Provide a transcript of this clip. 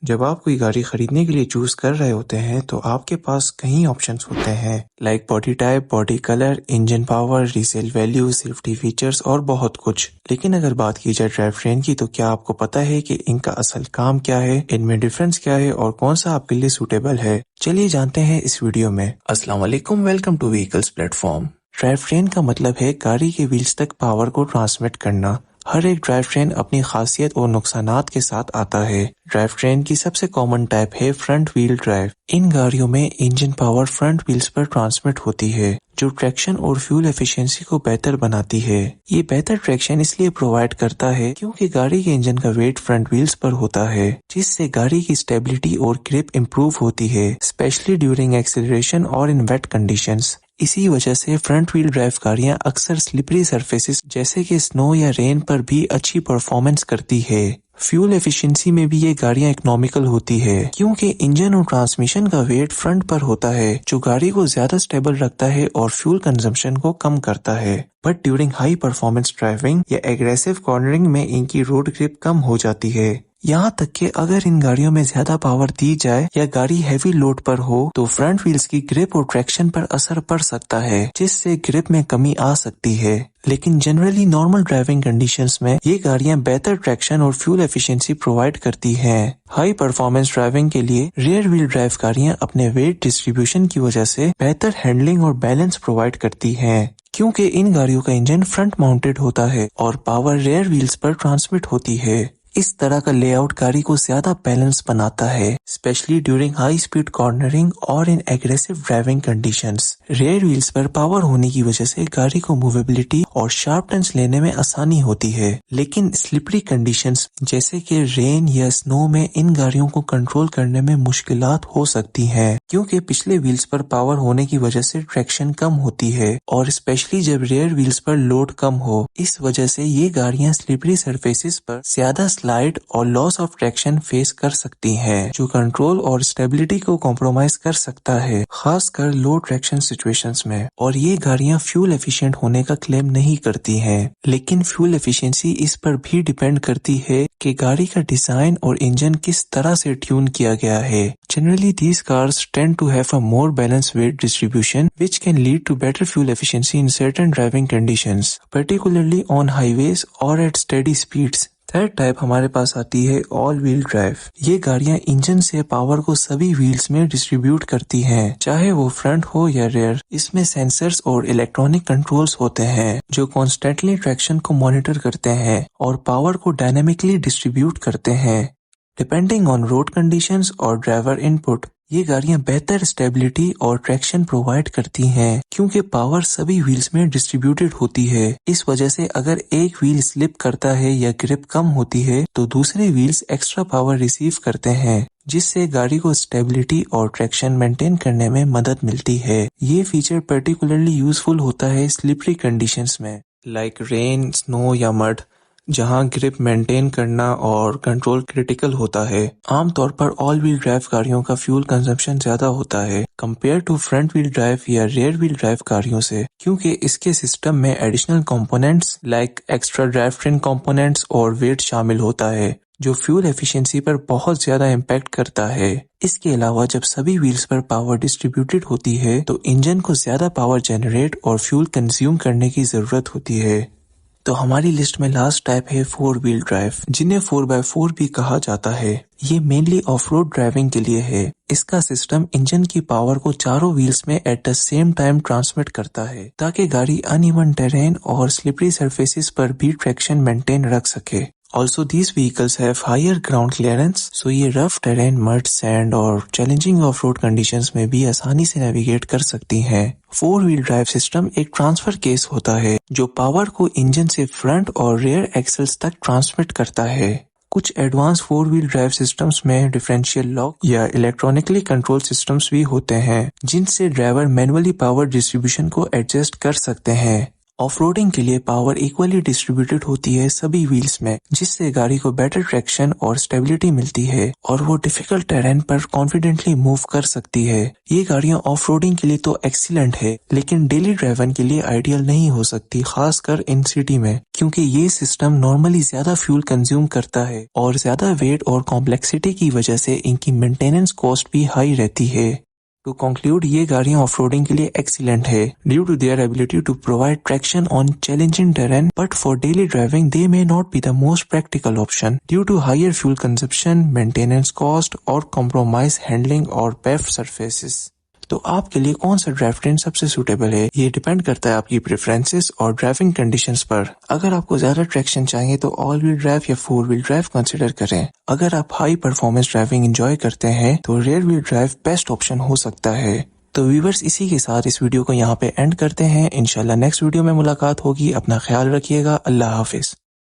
जब आप कोई गाड़ी खरीदने के लिए चूज कर रहे होते हैं तो आपके पास कई ऑप्शंस होते हैं like body type, body colour, engine power, resale value, safety features और बहुत कुछ। लेकिन अगर बात की जाए ड्राइव ट्रेन की तो क्या आपको पता है कि इनका असल काम क्या है, इनमें डिफरेंस क्या है और कौन सा आपके लिए सूटेबल है? चलिए जानते हैं इस वीडियो में। अस्सलाम वालेकुम, welcome two vehicles platform. Drive train का मतलब है गाड़ी के व्हील्स तक पावर को ट्रांसमिट करना। हर एक ड्राइव ट्रेन अपनी खासियत और नुकसानात के साथ आता है। ड्राइव ट्रेन की सबसे कॉमन टाइप है फ्रंट व्हील ड्राइव। इन गाड़ियों में इंजन पावर फ्रंट व्हील्स पर ट्रांसमिट होती है, जो ट्रैक्शन और फ्यूल एफिशिएंसी को बेहतर बनाती है। ये बेहतर ट्रैक्शन इसलिए प्रोवाइड करता है क्योंकि गाड़ी के इंजन का वेट फ्रंट व्हील्स पर होता है, जिससे गाड़ी की स्टेबिलिटी और ग्रिप इम्प्रूव होती है, स्पेशली ड्यूरिंग एक्सेलरेशन और इन वेट कंडीशंस। इसी वजह से फ्रंट व्हील ड्राइव गाड़ियां अक्सर स्लिपरी सरफेसेस जैसे कि स्नो या रेन पर भी अच्छी परफॉर्मेंस करती है। फ्यूल एफिशिएंसी में भी ये गाड़ियां इकोनॉमिकल होती है क्योंकि इंजन और ट्रांसमिशन का वेट फ्रंट पर होता है, जो गाड़ी को ज्यादा स्टेबल रखता है और फ्यूल कंजम्पशन को कम करता है। But during high performance driving या एग्रेसिव कॉर्नरिंग में इनकी रोड ग्रिप कम हो जाती है। यहाँ तक कि अगर इन गाड़ियों में ज्यादा पावर दी जाए या गाड़ी हैवी लोड पर हो तो फ्रंट व्हील्स की ग्रिप और ट्रैक्शन पर असर पड़ सकता है, जिससे ग्रिप में कमी आ सकती है। लेकिन जनरली नॉर्मल ड्राइविंग कंडीशंस में ये गाड़ियां बेहतर ट्रैक्शन और फ्यूल एफिशिएंसी प्रोवाइड करती हैं। हाई परफॉर्मेंस ड्राइविंग के लिए रियर व्हील ड्राइव गाड़ियां अपने वेट डिस्ट्रीब्यूशन की वजह से बेहतर हैंडलिंग और बैलेंस प्रोवाइड करती हैं, क्योंकि इन गाड़ियों का इंजन फ्रंट माउंटेड होता है और पावर रियर व्हील्स पर ट्रांसमिट होती है। इस तरह का लेआउट गाड़ी को ज्यादा बैलेंस बनाता है, specially during high speed cornering और in aggressive driving conditions. Rear wheels पर पावर होने की वजह से गाड़ी को मूवेबिलिटी और शार्प टर्न्स लेने में आसानी होती है, लेकिन स्लिपरी कंडीशंस जैसे कि रेन या स्नो में इन गाड़ियों को कंट्रोल करने में मुश्किलात हो सकती हैं, क्योंकि पिछले व्हील्स पर पावर होने की वजह से ट्रैक्शन कम होती है और स्पेशली जब रियर व्हील्स पर लोड कम हो। इस वजह से ये गाड़ियां स्लिपरी सरफेसेस पर ज्यादा स्लाइड और लॉस ऑफ ट्रैक्शन फेस कर सकती हैं, जो कंट्रोल और स्टेबिलिटी को कॉम्प्रोमाइज कर सकता है, खासकर लो ट्रैक्शन सिचुएशंस में। और ये गाड़ियां फ्यूल एफिशिएंट होने का क्लेम नहीं करती हैं, लेकिन फ्यूल एफिशिएंसी इस पर भी डिपेंड करती है कि गाड़ी का डिजाइन और इंजन किस तरह से ट्यून किया गया है। Generally, these cars tend to have a more balanced weight distribution, which can lead to better fuel efficiency in certain driving conditions, particularly on highways or at steady speeds. Third type हमारे पास आती है all wheel drive. ये गाड़ियां engine से power को सभी wheels में distribute करती हैं, चाहे वो फ्रंट हो या रेयर। इसमें सेंसर्स और इलेक्ट्रॉनिक कंट्रोल्स होते हैं जो कॉन्स्टेंटली ट्रैक्शन को मॉनिटर करते हैं और पावर को डायनेमिकली डिस्ट्रीब्यूट करते हैं डिपेंडिंग ऑन रोड कंडीशंस और ड्राइवर इनपुट। ये गाड़ियां बेहतर स्टेबिलिटी और ट्रैक्शन प्रोवाइड करती हैं क्योंकि पावर सभी व्हील्स में डिस्ट्रीब्यूटेड होती है। इस वजह से अगर एक व्हील स्लिप करता है या ग्रिप कम होती है तो दूसरे व्हील्स एक्स्ट्रा पावर रिसीव करते हैं, जिससे गाड़ी को स्टेबिलिटी और ट्रैक्शन मेंटेन करने में मदद मिलती है। ये फीचर पर्टिकुलरली यूजफुल होता है स्लिपरी कंडीशंस में लाइक रेन, स्नो या मड, जहां ग्रिप मेंटेन करना और कंट्रोल क्रिटिकल होता है। आमतौर पर ऑल व्हील ड्राइव गाड़ियों का फ्यूल कंजम्पशन ज्यादा होता है compare to front wheel drive या रियर व्हील ड्राइव गाड़ियों से, क्योंकि इसके सिस्टम में additional components like extra drive train components और वेट शामिल होता है, जो फ्यूल एफिशिएंसी पर बहुत ज्यादा इम्पैक्ट करता है। इसके अलावा जब सभी व्हील्स पर पावर डिस्ट्रीब्यूटेड होती है तो इंजन को ज्यादा पावर जनरेट और फ्यूल कंज्यूम करने की जरूरत होती है। तो हमारी लिस्ट में लास्ट टाइप है फोर व्हील ड्राइव, जिन्हें 4x4 भी कहा जाता है। ये मेनली ऑफ रोड ड्राइविंग के लिए है। इसका सिस्टम इंजन की पावर को चारों व्हील्स में at the same time transmit करता है ताकि गाड़ी अनइवन टेरेन और स्लिपरी सरफेसेस पर भी ट्रैक्शन मेंटेन रख सके। Also, these vehicles have higher ground clearance, so ये rough terrain, mud, sand और challenging off-road conditions में भी आसानी से navigate कर सकती हैं। 4-wheel drive system एक ट्रांसफर केस होता है जो पावर को इंजन से फ्रंट और रियर एक्सेल्स तक ट्रांसमिट करता है। कुछ एडवांस 4-wheel ड्राइव सिस्टम्स में डिफरेंशियल लॉक या इलेक्ट्रॉनिकली कंट्रोल सिस्टम्स भी होते हैं, जिनसे ड्राइवर मैनुअली पावर डिस्ट्रीब्यूशन को एडजस्ट कर सकते हैं। ऑफ-रोडिंग के लिए पावर इक्वली डिस्ट्रीब्यूटेड होती है सभी व्हील्स में, जिससे गाड़ी को बेटर ट्रैक्शन और स्टेबिलिटी मिलती है और वो डिफिकल्ट टेरेन पर कॉन्फिडेंटली मूव कर सकती है। ये गाड़ियां ऑफ-रोडिंग के लिए तो एक्सीलेंट है, लेकिन डेली ड्राइवन के लिए आइडियल नहीं हो सकती, खासकर इन सिटी में, क्योंकि ये सिस्टम नॉर्मली ज्यादा फ्यूल कंज्यूम करता है और ज्यादा वेट और कॉम्प्लेक्सिटी की वजह से इनकी मेंटेनेंस कॉस्ट भी हाई रहती है। टू कंक्लूड, ये गाड़ियां ऑफ-रोडिंग के लिए एक्सीलेंट है due to their ability to provide traction on challenging terrain, but for daily driving they may not be the most practical option due to higher fuel consumption, maintenance cost और compromise handling और paved surfaces. तो आपके लिए कौन सा drive train सबसे suitable है, ये डिपेंड करता है आपकी प्रेफरेंसेस और ड्राइविंग कंडीशंस पर। अगर आपको ज्यादा ट्रैक्शन चाहिए तो ऑल व्हील ड्राइव या 4 व्हील ड्राइव कंसिडर करें। अगर आप हाई परफॉर्मेंस ड्राइविंग एंजॉय करते हैं तो rear wheel drive best option हो सकता है। तो व्यूअर्स, इसी के साथ इस वीडियो को यहाँ पे एंड करते हैं। इंशाल्लाह नेक्स्ट वीडियो में मुलाकात होगी। अपना ख्याल रखिएगा। अल्लाह हाफिज।